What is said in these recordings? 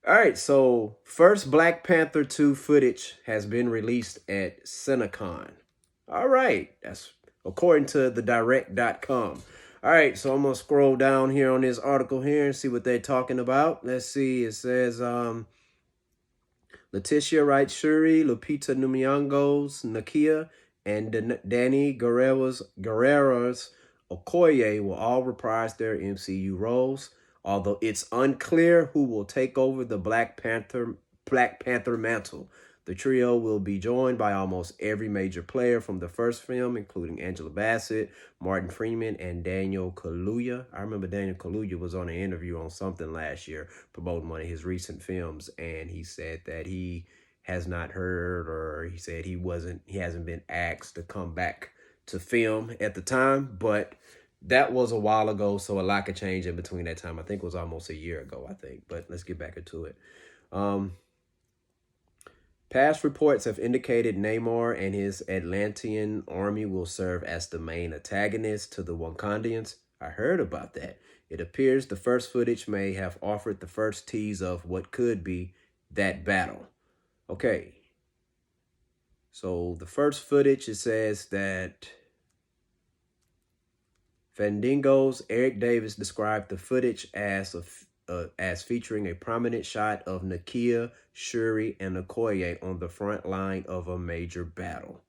All right, so first Black Panther 2 footage has been released at Cinecon. All right, that's according to thedirect.com. All right, so I'm going to scroll down here on this article here and see what they're talking about. Let's see, it says Letitia Wright Shuri, Lupita Nyong'o's Nakia, and Danny Guerrero's Okoye will all reprise their MCU roles, although it's unclear who will take over the Black Panther mantle. The trio will be joined by almost every major player from the first film, including Angela Bassett, Martin Freeman, and Daniel Kaluuya. I remember Daniel Kaluuya was on an interview on something last year promoting one of his recent films, and he said that he has not heard, or he said he hasn't been asked to come back to film at the time, but that was a while ago, so a lot could change in between that time. I think it was almost a year ago, I think, but let's get back into it. Past reports have indicated Namor and his Atlantean army will serve as the main antagonist to the Wakandians. I heard about that. It appears the first footage may have offered the first tease of what could be that battle. Okay. So the first footage, it says that Fandango's Eric Davis described the footage as featuring a prominent shot of Nakia, Shuri, and Okoye on the front line of a major battle.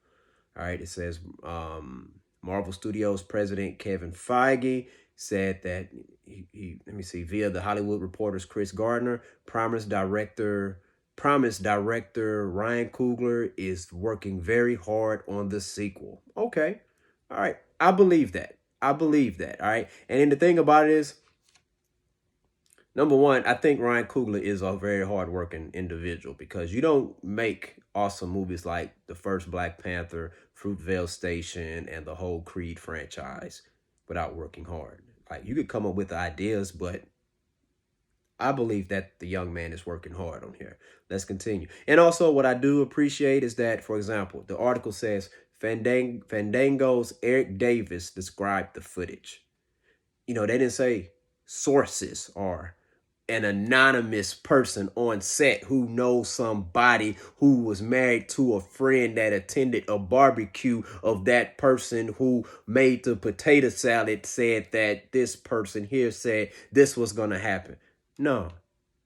All right, it says Marvel Studios president Kevin Feige said that let me see, via the Hollywood Reporter's Chris Gardner, promised director Ryan Coogler is working very hard on the sequel. Okay, all right, I believe that. All right, and then the thing about it is, number one, I think Ryan Coogler is a very hardworking individual, because you don't make awesome movies like the first Black Panther, Fruitvale Station, and the whole Creed franchise without working hard. Like, you could come up with ideas, but I believe that the young man is working hard on here. Let's continue. And also, what I do appreciate is that, for example, the article says Fandango's Eric Davis described the footage. They didn't say sources or an anonymous person on set who knows somebody who was married to a friend that attended a barbecue of that person who made the potato salad, said that this person here said this was going to happen. No,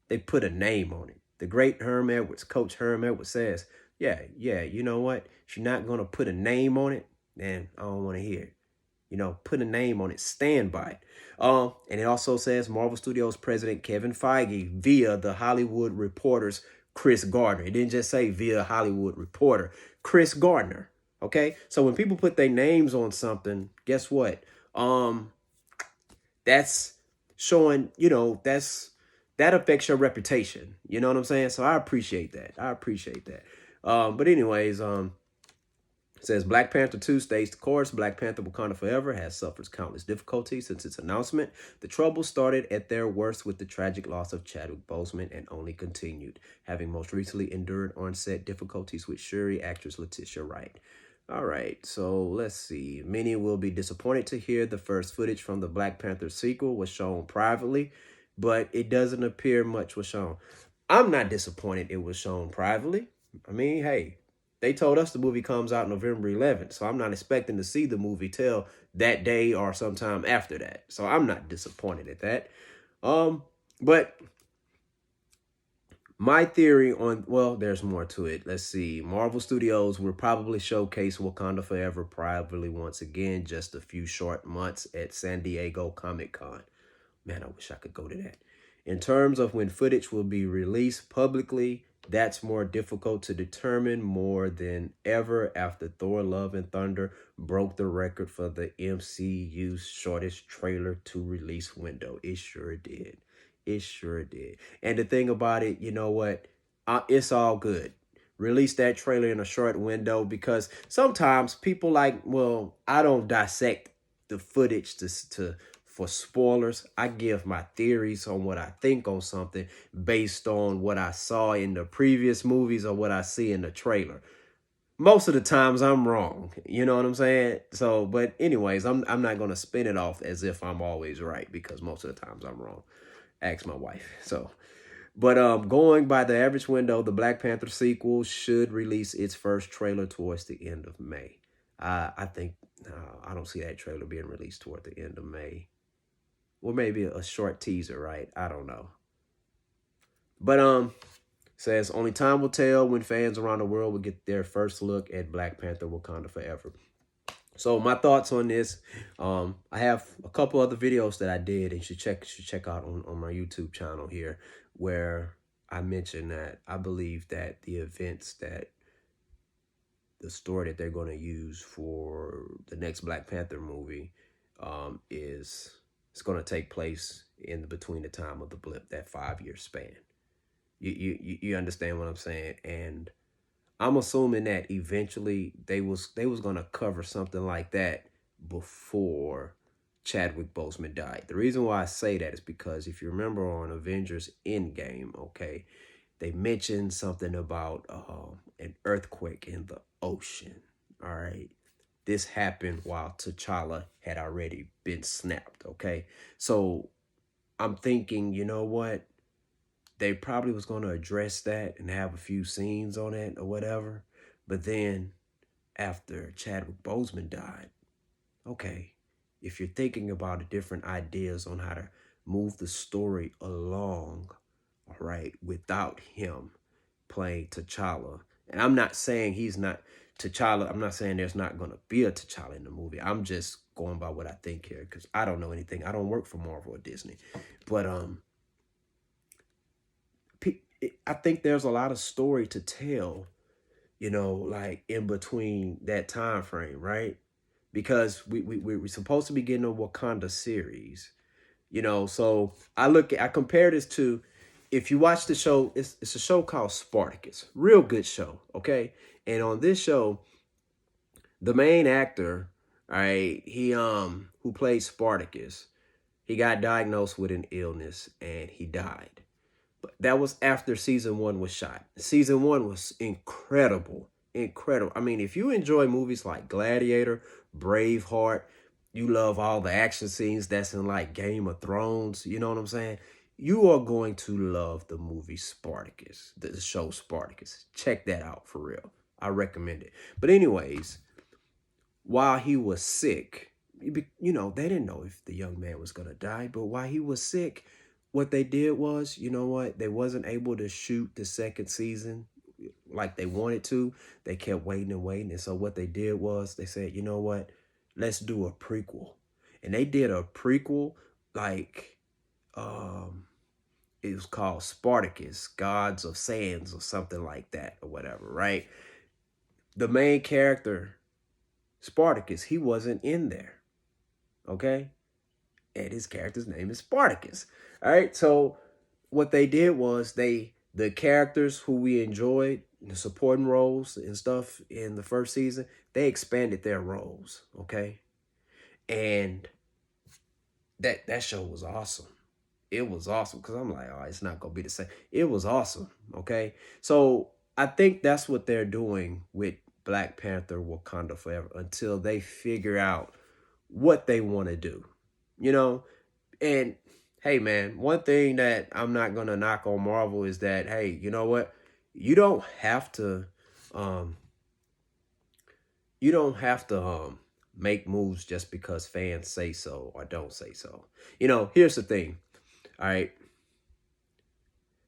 they put a name on it. The great Herm Edwards, Coach Herm Edwards, says, yeah, you know what? If you're not going to put a name on it, then I don't want to hear it. Put a name on it, stand by it. And it also says Marvel Studios president Kevin Feige via the Hollywood Reporter's Chris Gardner. It didn't just say via Hollywood Reporter, Chris Gardner. Okay, so when people put their names on something, guess what? That's showing, that affects your reputation. You know what I'm saying? So I appreciate that. But anyways, it says Black Panther 2 stays the course. Black Panther Wakanda Forever has suffered countless difficulties since its announcement. The trouble started at their worst with the tragic loss of Chadwick Boseman and only continued, having most recently endured on-set difficulties with Shuri actress Letitia Wright. All right, so let's see. Many will be disappointed to hear the first footage from the Black Panther sequel was shown privately, but it doesn't appear much was shown. I'm not disappointed it was shown privately. I mean, hey, they told us the movie comes out November 11th, so I'm not expecting to see the movie till that day or sometime after that. So I'm not disappointed at that. But my theory on, well, there's more to it. Let's see. Marvel Studios will probably showcase Wakanda Forever privately once again, just a few short months at San Diego Comic-Con. Man, I wish I could go to that. In terms of when footage will be released publicly, that's more difficult to determine more than ever after Thor Love and Thunder broke the record for the MCU's shortest trailer to release window. It sure did. And the thing about it, you know what? It's all good. Release that trailer in a short window, because sometimes people I don't dissect the footage for spoilers. I give my theories on what I think on something based on what I saw in the previous movies or what I see in the trailer. Most of the times I'm wrong. You know what I'm saying? So, but anyways, I'm not going to spin it off as if I'm always right, because most of the times I'm wrong. Ask my wife. So, But going by the average window, the Black Panther sequel should release its first trailer towards the end of May. I think I don't see that trailer being released toward the end of May. Or maybe a short teaser, right? I don't know. But says only time will tell when fans around the world will get their first look at Black Panther Wakanda Forever. So my thoughts on this, I have a couple other videos that I did and you should check out on my YouTube channel here, where I mentioned that I believe that the events that the story that they're going to use for the next Black Panther movie is it's going to take place in between the time of the blip, that 5-year span. You understand what I'm saying? And I'm assuming that eventually they was gonna cover something like that before Chadwick Boseman died. The reason why I say that is because if you remember on Avengers Endgame, okay, they mentioned something about an earthquake in the ocean. All right. This happened while T'Challa had already been snapped. Okay. So I'm thinking, you know what? They probably was going to address that and have a few scenes on it or whatever. But then after Chadwick Boseman died, okay, if you're thinking about the different ideas on how to move the story along, all right, without him playing T'Challa, and I'm not saying he's not T'Challa, I'm not saying there's not going to be a T'Challa in the movie. I'm just going by what I think here because I don't know anything. I don't work for Marvel or Disney. But I think there's a lot of story to tell, you know, like in between that time frame, right? Because we're supposed to be getting a Wakanda series, you know. So I compare this to, if you watch the show, it's a show called Spartacus, real good show, okay. And on this show, the main actor, all right, he who played Spartacus, he got diagnosed with an illness and he died. But that was after season 1 was shot. Season 1 was incredible. Incredible. I mean, if you enjoy movies like Gladiator, Braveheart, you love all the action scenes that's in like Game of Thrones, you know what I'm saying? You are going to love the movie Spartacus, the show Spartacus. Check that out for real. I recommend it. But anyways, while he was sick, you know, they didn't know if the young man was going to die, but while he was sick, what they did was, you know what, they wasn't able to shoot the second season like they wanted to. They kept waiting and waiting. And so what they did was they said, you know what, let's do a prequel. And they did a prequel, like, it was called Spartacus, Gods of Sands or something like that or whatever, right? The main character, Spartacus, he wasn't in there, okay? And his character's name is Spartacus. All right. So what they did was the characters who we enjoyed, the supporting roles and stuff in the first season, they expanded their roles. Okay. And that show was awesome. It was awesome because I'm like, oh, it's not gonna be the same. It was awesome. Okay. So I think that's what they're doing with Black Panther Wakanda Forever until they figure out what they want to do. You know, and hey, man, one thing that I'm not going to knock on Marvel is that, hey, you know what? You don't have to, make moves just because fans say so or don't say so. You know, here's the thing. All right.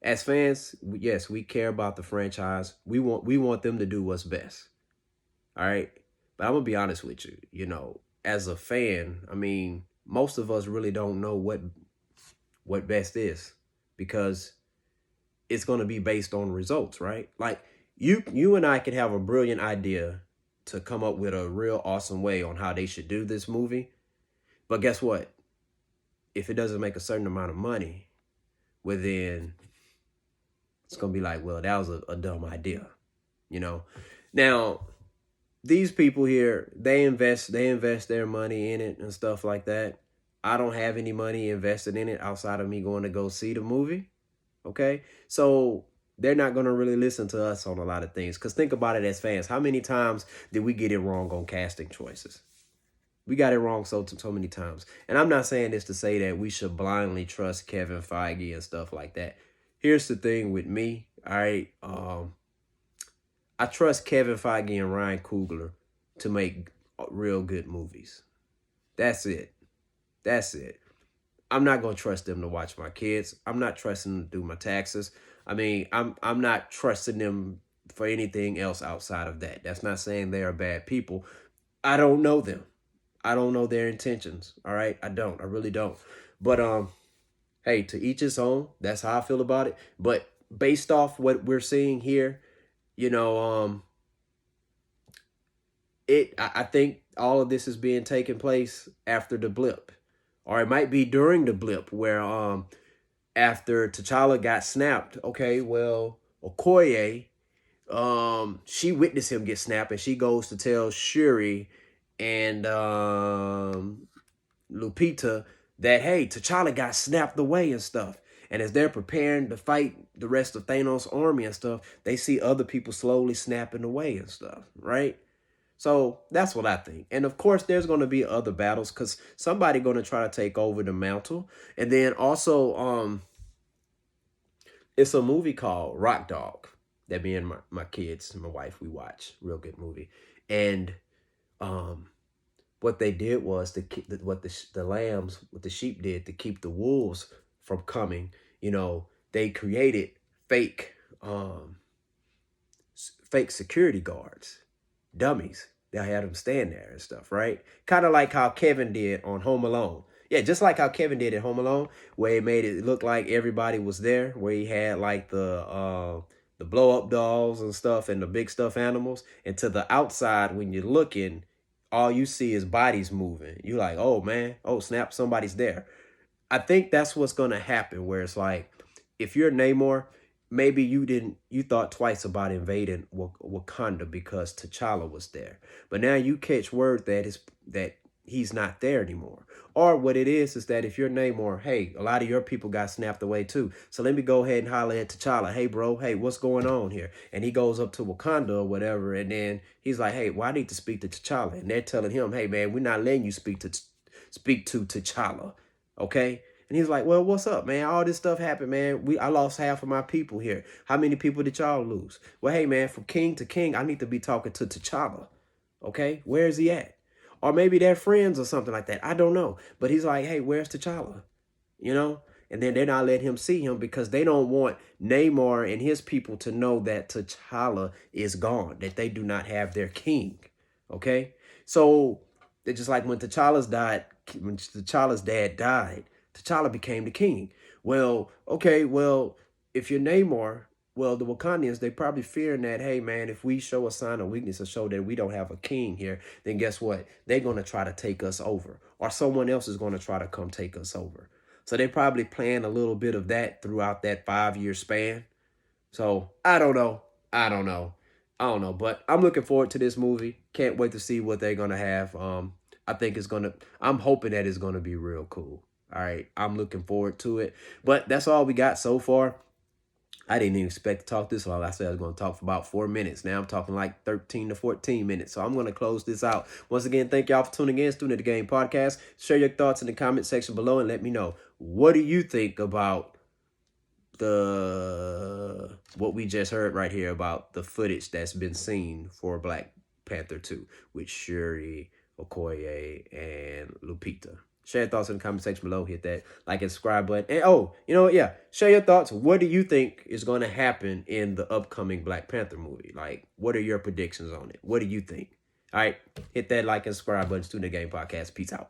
As fans, yes, we care about the franchise. We want them to do what's best. All right. But I'm going to be honest with you. You know, as a fan, I mean, most of us really don't know what best is because it's going to be based on results, right? Like you and I could have a brilliant idea to come up with a real awesome way on how they should do this movie. But guess what? If it doesn't make a certain amount of money, well, then it's going to be like, well, that was a dumb idea, you know? Now, these people here, they invest their money in it and stuff like that. I don't have any money invested in it outside of me going to go see the movie. Okay. So they're not going to really listen to us on a lot of things. Because think about it as fans. How many times did we get it wrong on casting choices? We got it wrong so many times. And I'm not saying this to say that we should blindly trust Kevin Feige and stuff like that. here's the thing with me. All right. I trust Kevin Feige and Ryan Coogler to make real good movies. That's it. That's it. I'm not gonna trust them to watch my kids. I'm not trusting them to do my taxes. I mean, I'm not trusting them for anything else outside of that. That's not saying they are bad people. I don't know them. I don't know their intentions. All right, I don't. I really don't. But hey, to each his own. That's how I feel about it. But based off what we're seeing here, you know, I think all of this is being taken place after the blip, or it might be during the blip where after T'Challa got snapped. Okay, well, Okoye, she witnessed him get snapped, and she goes to tell Shuri and Lupita that, hey, T'Challa got snapped away and stuff. And as they're preparing to fight the rest of Thanos' army and stuff, they see other people slowly snapping away and stuff, right? So that's what I think. And of course, there's going to be other battles because somebody going to try to take over the mantle. And then also, it's a movie called Rock Dog that me and my kids and my wife, we watch. Real good movie. And what they did was to keep what the lambs, what the sheep did to keep the wolves from coming. You know, they created fake fake security guards, dummies. They'll have them stand there and stuff, right? Kind of like how Kevin did on Home Alone. Yeah, just like how Kevin did at Home Alone, where he made it look like everybody was there, where he had like the blow up dolls and stuff and the big stuffed animals. And to the outside, when you're looking, all you see is bodies moving. You're like, oh man, oh snap, somebody's there. I think that's what's gonna happen. Where it's like, if you're Namor, maybe you thought twice about invading Wakanda because T'Challa was there, but now you catch word that he's not there anymore. Or what it is that if you're Namor, hey, a lot of your people got snapped away too. So let me go ahead and holler at T'Challa. Hey, bro, hey, what's going on here? And he goes up to Wakanda or whatever, and then he's like, hey, well, I need to speak to T'Challa. And they're telling him, hey, man, we're not letting you speak to T'Challa, okay? And he's like, well, what's up, man? All this stuff happened, man. I lost half of my people here. How many people did y'all lose? Well, hey, man, from king to king, I need to be talking to T'Challa, okay? Where is he at? Or maybe they're friends or something like that. I don't know. But he's like, hey, where's T'Challa? You know? And then they're not letting him see him because they don't want Namor and his people to know that T'Challa is gone, that they do not have their king. Okay? So it's just like when T'Challa's dad died, T'Challa became the king. Well, okay, well, if you're Namor, well, the Wakandians, they probably fearing that, hey, man, if we show a sign of weakness or show that we don't have a king here, then guess what? They're going to try to take us over, or someone else is going to try to come take us over. So they probably plan a little bit of that throughout that 5-year span. So I don't know. I don't know. But I'm looking forward to this movie. Can't wait to see what they're going to have. I'm hoping that it's going to be real cool. All right. I'm looking forward to it. But that's all we got so far. I didn't even expect to talk this long. I said I was going to talk for about 4 minutes. Now I'm talking like 13 to 14 minutes. So I'm going to close this out. Once again, thank y'all for tuning in. Student of the Game podcast. Share your thoughts in the comment section below and let me know. What do you think about what we just heard right here about the footage that's been seen for Black Panther 2 with Shuri, Okoye, and Lupita? Share your thoughts in the comment section below. Hit that like and subscribe button. And oh, you know what? Yeah, share your thoughts. What do you think is going to happen in the upcoming Black Panther movie? Like, what are your predictions on it? What do you think? All right, hit that like and subscribe button. Student of the Game podcast. Peace out.